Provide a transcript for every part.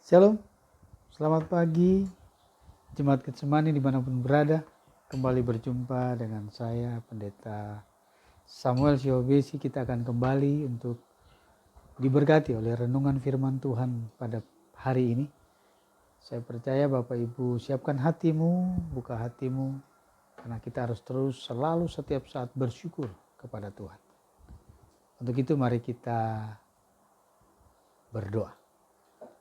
Shalom, selamat pagi Jemaat Getsemani dimanapun berada. Kembali berjumpa dengan saya Pendeta Samuel Siobesi. Kita akan kembali untuk diberkati oleh renungan firman Tuhan pada hari ini. Saya percaya Bapak Ibu siapkan hatimu, buka hatimu, karena kita harus terus selalu setiap saat bersyukur kepada Tuhan. Untuk itu mari kita berdoa.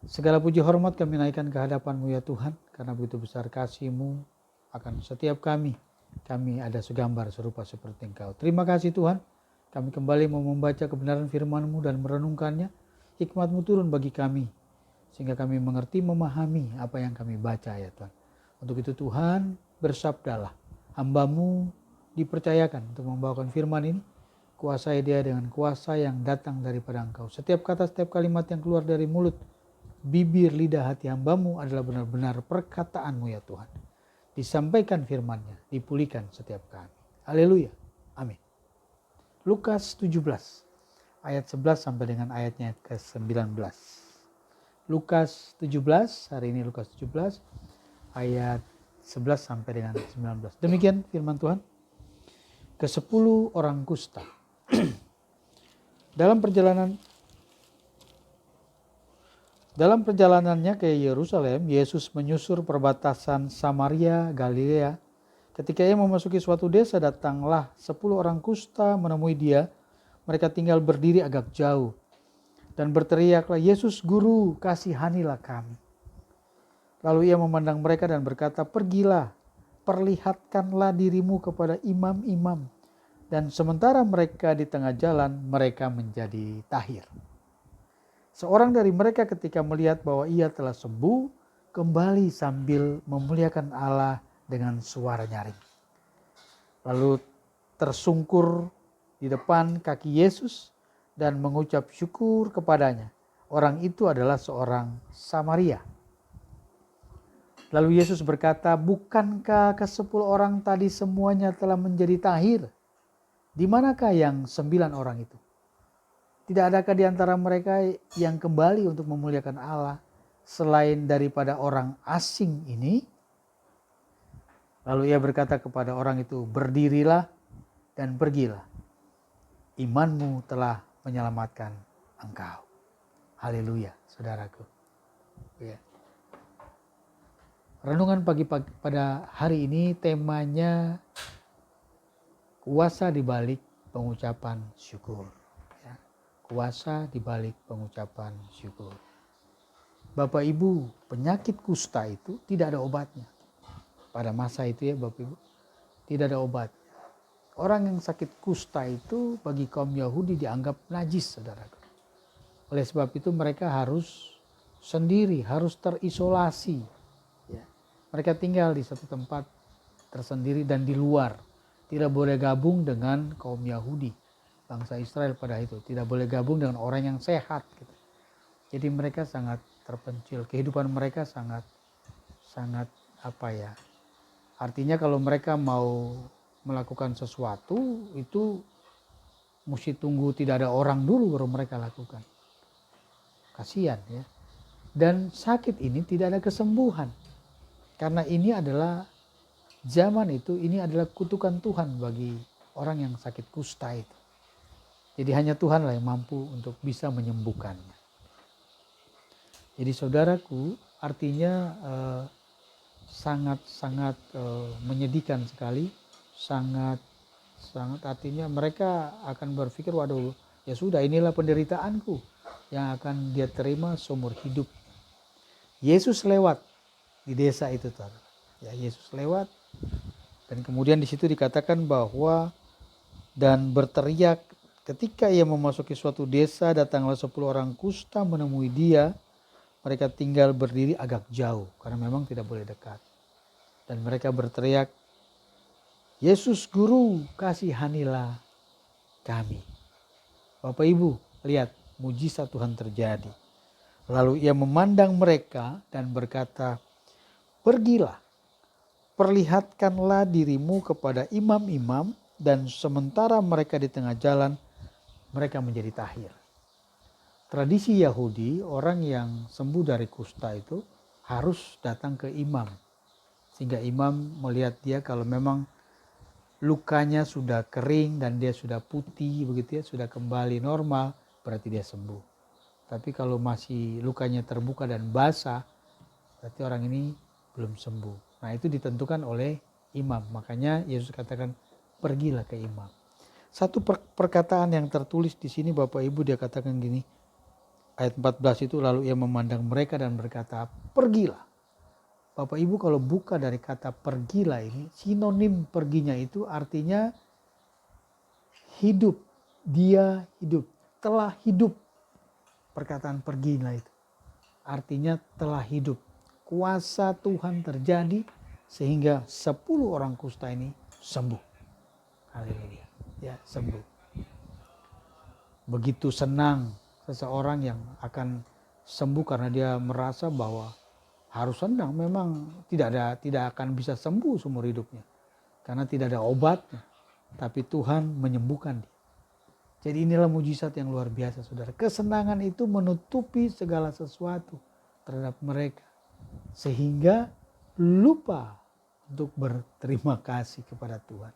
Segala puji hormat kami naikkan ke hadapan-Mu ya Tuhan, karena begitu besar kasih-Mu akan setiap kami. Kami ada segambar serupa seperti Engkau. Terima kasih Tuhan, kami kembali mau membaca kebenaran firman-Mu dan merenungkannya. Hikmat-Mu turun bagi kami, sehingga kami mengerti, memahami apa yang kami baca ya Tuhan. Untuk itu Tuhan, bersabdalah, hamba-Mu dipercayakan untuk membawakan firman ini. Kuasai dia dengan kuasa yang datang daripada Engkau. Setiap kata, setiap kalimat yang keluar dari mulut, bibir, lidah, hati hamba-Mu adalah benar-benar perkataan-Mu ya Tuhan. Disampaikan firman-Nya, dipulihkan setiap kami. Haleluya. Amin. Lukas 17 ayat 11 sampai dengan ayatnya ke-19. Lukas 17, hari ini Lukas 17 ayat 11 sampai dengan 19. Demikian firman Tuhan. Ke-10 orang kusta. Dalam perjalanannya ke Yerusalem, Yesus menyusur perbatasan Samaria, Galilea. Ketika ia memasuki suatu desa, datanglah 10 orang kusta menemui dia. Mereka tinggal berdiri agak jauh dan berteriaklah, Yesus Guru, kasihanilah kami. Lalu ia memandang mereka dan berkata, pergilah, perlihatkanlah dirimu kepada imam-imam. Dan sementara mereka di tengah jalan, mereka menjadi tahir. Seorang dari mereka ketika melihat bahwa ia telah sembuh, kembali sambil memuliakan Allah dengan suara nyaring. Lalu tersungkur di depan kaki Yesus dan mengucap syukur kepadanya. Orang itu adalah seorang Samaria. Lalu Yesus berkata, bukankah ke-10 orang tadi semuanya telah menjadi tahir? Di manakah yang 9 orang itu? Tidak adakah di antara mereka yang kembali untuk memuliakan Allah selain daripada orang asing ini? Lalu ia berkata kepada orang itu, berdirilah dan pergilah. Imanmu telah menyelamatkan engkau. Haleluya, saudaraku. Ya. Renungan pagi pada hari ini temanya kuasa di balik pengucapan syukur. Kuasa di balik pengucapan syukur. Bapak Ibu, penyakit kusta itu tidak ada obatnya. Pada masa itu ya Bapak Ibu, tidak ada obat. Orang yang sakit kusta itu bagi kaum Yahudi dianggap najis, saudaraku. Oleh sebab itu mereka harus sendiri, harus terisolasi. Ya. Mereka tinggal di satu tempat tersendiri dan di luar. Tidak boleh gabung dengan kaum Yahudi. Bangsa Israel pada itu tidak boleh gabung dengan orang yang sehat gitu. Jadi mereka sangat terpencil, kehidupan mereka sangat apa ya, artinya kalau mereka mau melakukan sesuatu itu mesti tunggu tidak ada orang dulu baru mereka lakukan. Kasihan ya. Dan sakit ini tidak ada kesembuhan, karena ini adalah zaman itu, ini adalah kutukan Tuhan bagi orang yang sakit kusta itu. Jadi hanya Tuhanlah yang mampu untuk bisa menyembuhkannya. Jadi saudaraku, artinya sangat menyedihkan sekali. Sangat artinya mereka akan berpikir, waduh ya sudah, inilah penderitaanku yang akan dia terima seumur hidup. Yesus lewat di desa itu. Ya, Yesus lewat dan kemudian di situ dikatakan bahwa dan berteriak. Ketika ia memasuki suatu desa, datanglah 10 orang kusta menemui dia. Mereka tinggal berdiri agak jauh, karena memang tidak boleh dekat. Dan mereka berteriak, Yesus Guru, kasihanilah kami. Bapak Ibu, lihat mujizat Tuhan terjadi. Lalu ia memandang mereka dan berkata, pergilah, perlihatkanlah dirimu kepada imam-imam. Dan sementara mereka di tengah jalan, mereka menjadi tahir. tradisi Yahudi, orang yang sembuh dari kusta itu harus datang ke imam. Sehingga imam melihat dia kalau memang lukanya sudah kering dan dia sudah putih begitu ya, sudah kembali normal, berarti dia sembuh. Tapi kalau masih lukanya terbuka dan basah, berarti orang ini belum sembuh. Nah, itu ditentukan oleh imam. Makanya Yesus katakan, pergilah ke imam. Satu perkataan yang tertulis di sini Bapak Ibu, dia katakan gini, ayat 14 itu, lalu ia memandang mereka dan berkata, pergilah. Bapak Ibu kalau buka dari kata pergilah ini, sinonim perginya itu artinya hidup. Dia hidup, telah hidup. Perkataan pergilah itu artinya telah hidup. Kuasa Tuhan terjadi sehingga 10 orang kusta ini sembuh. Haleluya. Ya, sembuh. Begitu senang seseorang yang akan sembuh karena dia merasa bahwa harus senang, memang tidak akan bisa sembuh seumur hidupnya karena tidak ada obatnya, tapi Tuhan menyembuhkan dia. Jadi inilah mujizat yang luar biasa, saudara. Kesenangan itu menutupi segala sesuatu terhadap mereka sehingga lupa untuk berterima kasih kepada Tuhan.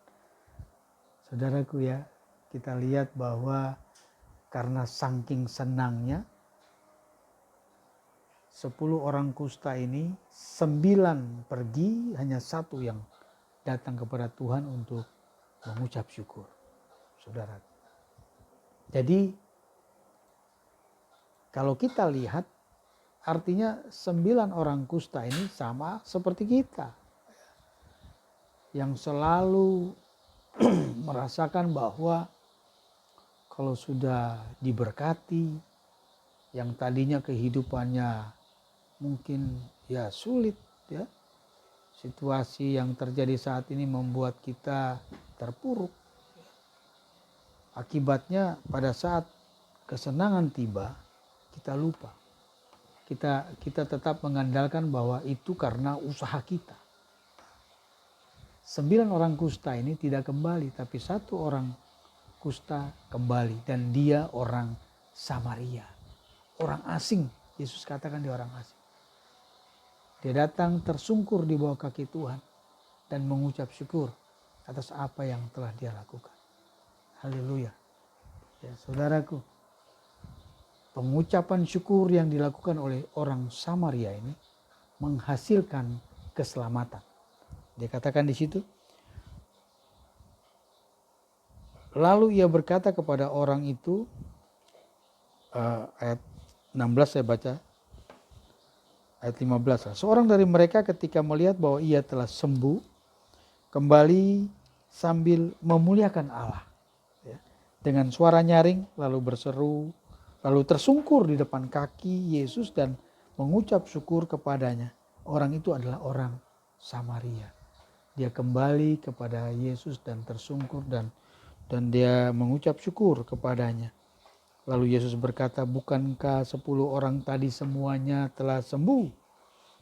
Saudaraku ya, kita lihat bahwa karena saking senangnya 10 orang kusta ini, 9 pergi, hanya 1 yang datang kepada Tuhan untuk mengucap syukur. Saudara. Jadi kalau kita lihat, artinya 9 orang kusta ini sama seperti kita. Yang selalu merasakan bahwa kalau sudah diberkati, yang tadinya kehidupannya mungkin ya sulit ya, situasi yang terjadi saat ini membuat kita terpuruk. Akibatnya pada saat kesenangan tiba, kita lupa. Kita tetap mengandalkan bahwa itu karena usaha kita. 9 orang kusta ini tidak kembali, tapi 1 orang kusta kembali, dan dia orang Samaria. Orang asing, Yesus katakan dia orang asing. Dia datang tersungkur di bawah kaki Tuhan dan mengucap syukur atas apa yang telah dia lakukan. Haleluya. Ya, saudaraku, pengucapan syukur yang dilakukan oleh orang Samaria ini menghasilkan keselamatan. Dia katakan di situ, lalu ia berkata kepada orang itu, ayat 16 saya baca, ayat 15. Seorang dari mereka ketika melihat bahwa ia telah sembuh, kembali sambil memuliakan Allah. Ya, dengan suara nyaring lalu berseru, lalu tersungkur di depan kaki Yesus dan mengucap syukur kepadanya. Orang itu adalah orang Samaria. Dia kembali kepada Yesus dan tersungkur dan dia mengucap syukur kepadanya. Lalu Yesus berkata, bukankah 10 orang tadi semuanya telah sembuh?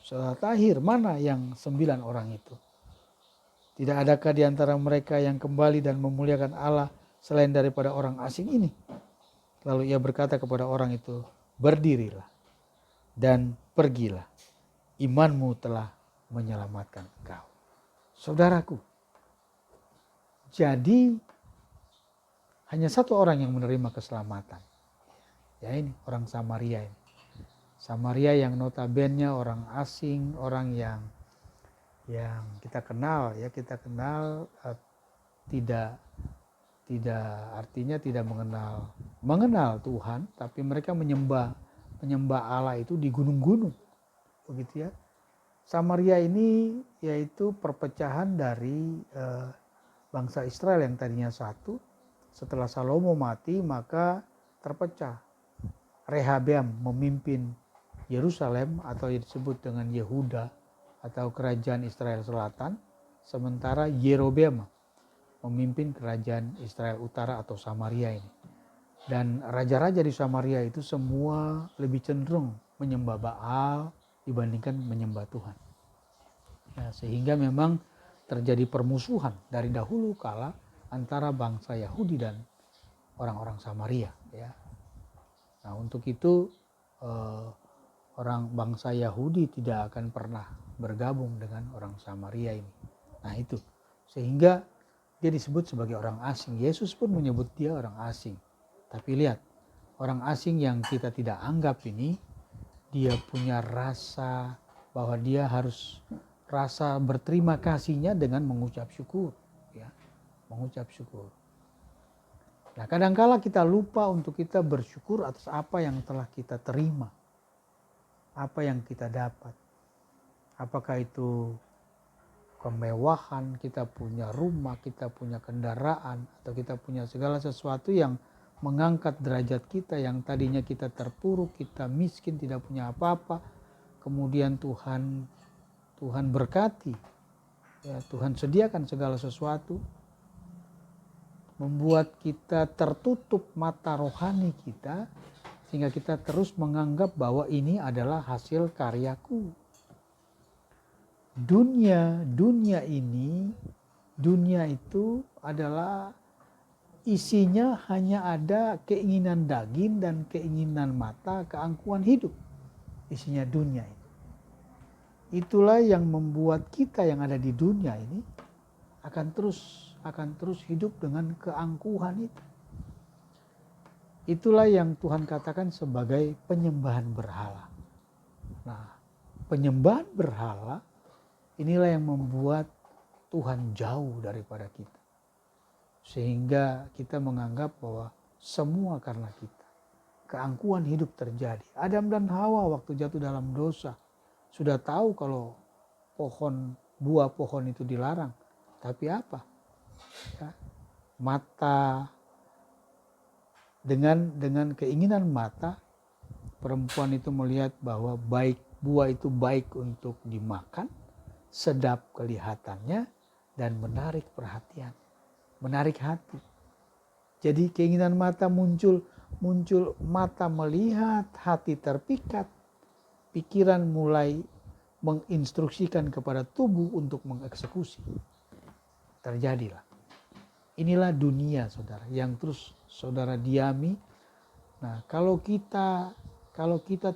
Saudara Tahir, mana yang 9 orang itu? Tidak adakah di antara mereka yang kembali dan memuliakan Allah selain daripada orang asing ini? Lalu ia berkata kepada orang itu, berdirilah dan pergilah. Imanmu telah menyelamatkan engkau. Saudaraku, jadi hanya 1 orang yang menerima keselamatan. Ya, ini orang Samaria ini. Samaria yang notabene orang asing, orang yang kita kenal ya, tidak artinya tidak mengenal Tuhan, tapi mereka menyembah Allah itu di gunung-gunung. Begitu ya. Samaria ini yaitu perpecahan dari bangsa Israel yang tadinya satu. Setelah Salomo mati maka terpecah. Rehabeam memimpin Yerusalem atau disebut dengan Yehuda atau kerajaan Israel Selatan, sementara Yerobeam memimpin kerajaan Israel Utara atau Samaria ini. Dan raja-raja di Samaria itu semua lebih cenderung menyembah Baal dibandingkan menyembah Tuhan. Ya, sehingga memang terjadi permusuhan dari dahulu kala antara bangsa Yahudi dan orang-orang Samaria. Ya. Nah, untuk itu orang bangsa Yahudi tidak akan pernah bergabung dengan orang Samaria ini. Nah itu, sehingga dia disebut sebagai orang asing. Yesus pun menyebut dia orang asing. Tapi lihat, orang asing yang kita tidak anggap ini, dia punya rasa bahwa dia harus rasa berterima kasihnya dengan mengucap syukur. Ya, mengucap syukur. Nah, kadangkala kita lupa untuk kita bersyukur atas apa yang telah kita terima. Apa yang kita dapat. Apakah itu kemewahan, kita punya rumah, kita punya kendaraan, atau kita punya segala sesuatu yang mengangkat derajat kita yang tadinya kita terpuruk, kita miskin, tidak punya apa-apa. Kemudian Tuhan berkati, ya, Tuhan sediakan segala sesuatu, membuat kita tertutup mata rohani kita, sehingga kita terus menganggap bahwa ini adalah hasil karyaku. Dunia itu adalah isinya hanya ada keinginan daging dan keinginan mata, keangkuhan hidup. Isinya dunia ini. Itulah yang membuat kita yang ada di dunia ini akan terus hidup dengan keangkuhan itu. Itulah yang Tuhan katakan sebagai penyembahan berhala. Nah, penyembahan berhala inilah yang membuat Tuhan jauh daripada kita. Sehingga kita menganggap bahwa semua karena kita. Keangkuhan hidup terjadi. Adam dan Hawa waktu jatuh dalam dosa sudah tahu kalau buah pohon itu dilarang. Tapi apa? Ya, mata dengan keinginan mata, perempuan itu melihat bahwa buah itu baik untuk dimakan, sedap kelihatannya, dan menarik perhatian, menarik hati. Jadi keinginan mata muncul mata melihat, hati terpikat, pikiran mulai menginstruksikan kepada tubuh untuk mengeksekusi. Terjadilah. Inilah dunia, saudara, yang terus saudara diami. Nah, kalau kita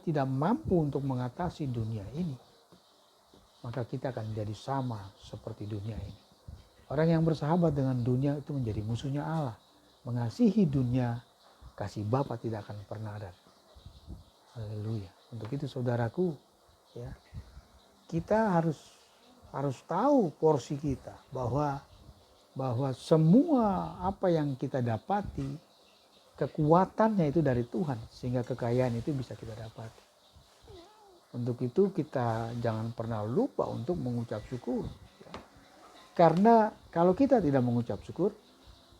tidak mampu untuk mengatasi dunia ini, maka kita akan menjadi sama seperti dunia ini. Orang yang bersahabat dengan dunia itu menjadi musuhnya Allah. Mengasihi dunia, kasih Bapa tidak akan pernah ada. Haleluya. Untuk itu saudaraku, ya, kita harus tahu porsi kita, bahwa semua apa yang kita dapati, kekuatannya itu dari Tuhan, sehingga kekayaan itu bisa kita dapati. Untuk itu kita jangan pernah lupa untuk mengucap syukur. Ya. Karena kalau kita tidak mengucap syukur,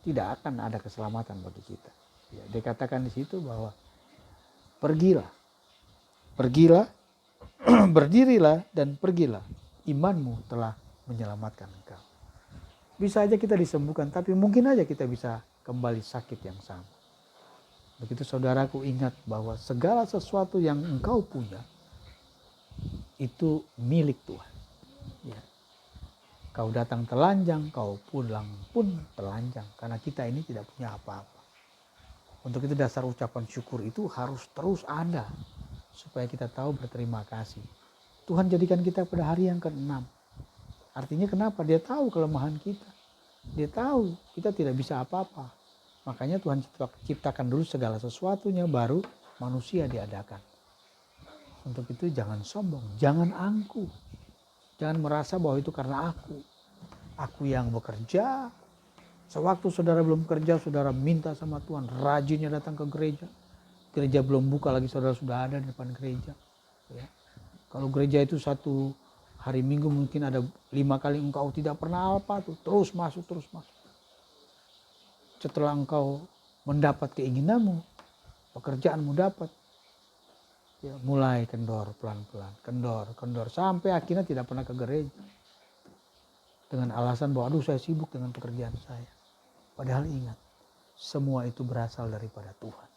tidak akan ada keselamatan bagi kita. Ya, dikatakan di situ bahwa pergilah, berdirilah dan pergilah, imanmu telah menyelamatkan engkau. Bisa aja kita disembuhkan, tapi mungkin aja kita bisa kembali sakit yang sama. Begitu saudaraku, ingat bahwa segala sesuatu yang engkau punya itu milik Tuhan. Ya. Kau datang telanjang, kau pulang pun telanjang, karena kita ini tidak punya apa-apa. Untuk itu dasar ucapan syukur itu harus terus ada, supaya kita tahu berterima kasih. Tuhan jadikan kita pada hari yang ke-6. Artinya kenapa? Dia tahu kelemahan kita. Dia tahu kita tidak bisa apa-apa. Makanya Tuhan ciptakan dulu segala sesuatunya, baru manusia diadakan. Untuk itu jangan sombong, jangan angkuh. Jangan merasa bahwa itu karena aku yang bekerja. Sewaktu saudara belum kerja, saudara minta sama Tuhan, rajinnya datang ke gereja. Gereja belum buka lagi, saudara sudah ada di depan gereja. Ya. Kalau gereja itu satu hari Minggu mungkin ada 5 kali, engkau tidak pernah apa tuh, terus masuk. Setelah engkau mendapat keinginanmu, pekerjaanmu dapat, ya, mulai kendor pelan-pelan, kendor sampai akhirnya tidak pernah ke gereja dengan alasan bahwa aduh saya sibuk dengan pekerjaan saya. Padahal ingat, semua itu berasal daripada Tuhan.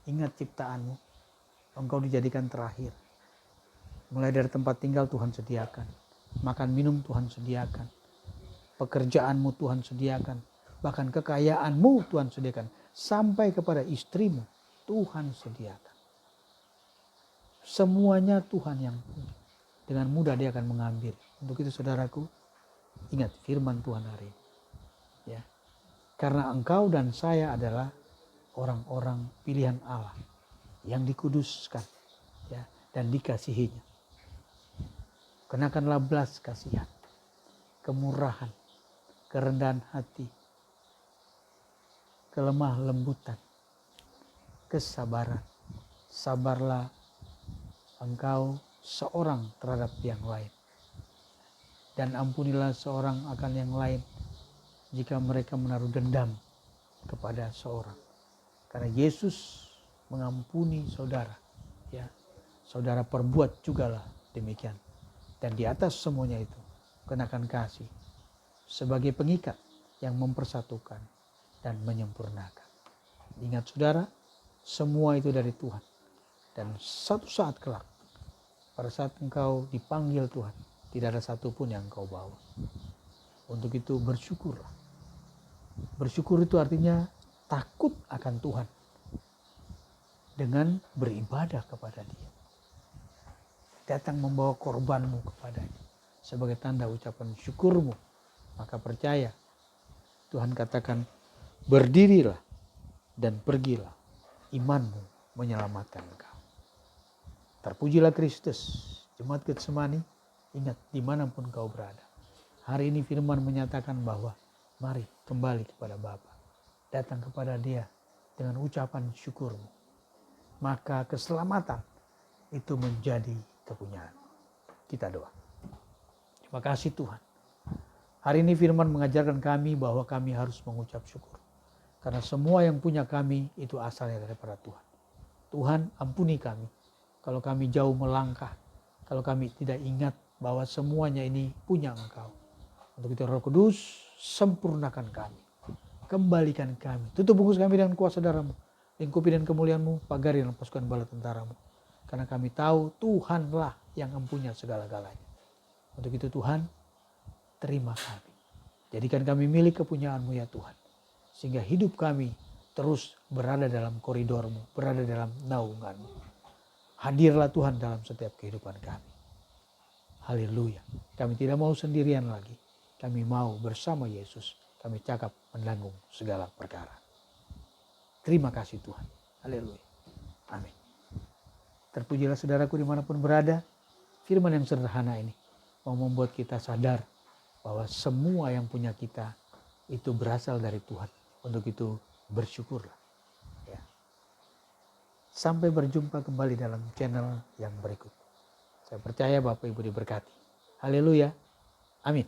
Ingat ciptaanmu, engkau dijadikan terakhir. Mulai dari tempat tinggal Tuhan sediakan, makan minum Tuhan sediakan, pekerjaanmu Tuhan sediakan, bahkan kekayaanmu Tuhan sediakan. sampai kepada istrimu, Tuhan sediakan. Semuanya Tuhan yang punya. Dengan mudah dia akan mengambil. Untuk itu saudaraku, ingat firman Tuhan hari ini. Ya. Karena engkau dan saya adalah orang-orang pilihan Allah yang dikuduskan, ya, dan dikasihinya. Kenakanlah belas kasihan, kemurahan, kerendahan hati, kelemah lembutan, kesabaran. Sabarlah engkau seorang terhadap yang lain. Dan ampunilah seorang akan yang lain jika mereka menaruh dendam kepada seorang. Karena Yesus mengampuni saudara. Ya, saudara perbuat jugalah demikian. Dan di atas semuanya itu kenakan kasih sebagai pengikat yang mempersatukan dan menyempurnakan. Ingat saudara, semua itu dari Tuhan. Dan satu saat kelak, pada saat engkau dipanggil Tuhan, tidak ada satupun yang engkau bawa. Untuk itu bersyukurlah. Bersyukur itu artinya takut akan Tuhan dengan beribadah kepada Dia. Datang membawa korbanmu kepadanya sebagai tanda ucapan syukurmu. Maka percaya, Tuhan katakan, berdirilah dan pergilah, imanmu menyelamatkan engkau. Terpujilah Kristus. Jemaat Getsemani, ingat dimanapun kau berada. Hari ini firman menyatakan bahwa mari kembali kepada Bapa. Datang kepada Dia dengan ucapan syukurmu. Maka keselamatan itu menjadi kepunyaan. Kita doa. Terima kasih Tuhan. Hari ini firman mengajarkan kami bahwa kami harus mengucap syukur. Karena semua yang punya kami itu asalnya daripada Tuhan. Tuhan ampuni kami. Kalau kami jauh melangkah. Kalau kami tidak ingat bahwa semuanya ini punya Engkau. Untuk itu Roh Kudus, sempurnakan kami. Kembalikan kami. Tutup bungkus kami dengan kuasa darah-Mu. Lingkupi dan kemuliaan-Mu, pagari dan pasukan bala tentara-Mu. Karena kami tahu Tuhanlah yang mempunyai segala-galanya. Untuk itu Tuhan, terima kami. Jadikan kami milik kepunyaan-Mu ya Tuhan. Sehingga hidup kami terus berada dalam koridor-Mu, berada dalam naungan-Mu. Hadirlah Tuhan dalam setiap kehidupan kami. Haleluya. Kami tidak mau sendirian lagi. Kami mau bersama Yesus. Kami cakap menanggung segala perkara. Terima kasih Tuhan. Haleluya. Amin. Terpujilah saudaraku dimanapun berada. Firman yang sederhana ini mau membuat kita sadar bahwa semua yang punya kita itu berasal dari Tuhan. Untuk itu bersyukurlah. Ya. Sampai berjumpa kembali dalam channel yang berikut. Saya percaya Bapak Ibu diberkati. Haleluya. Amin.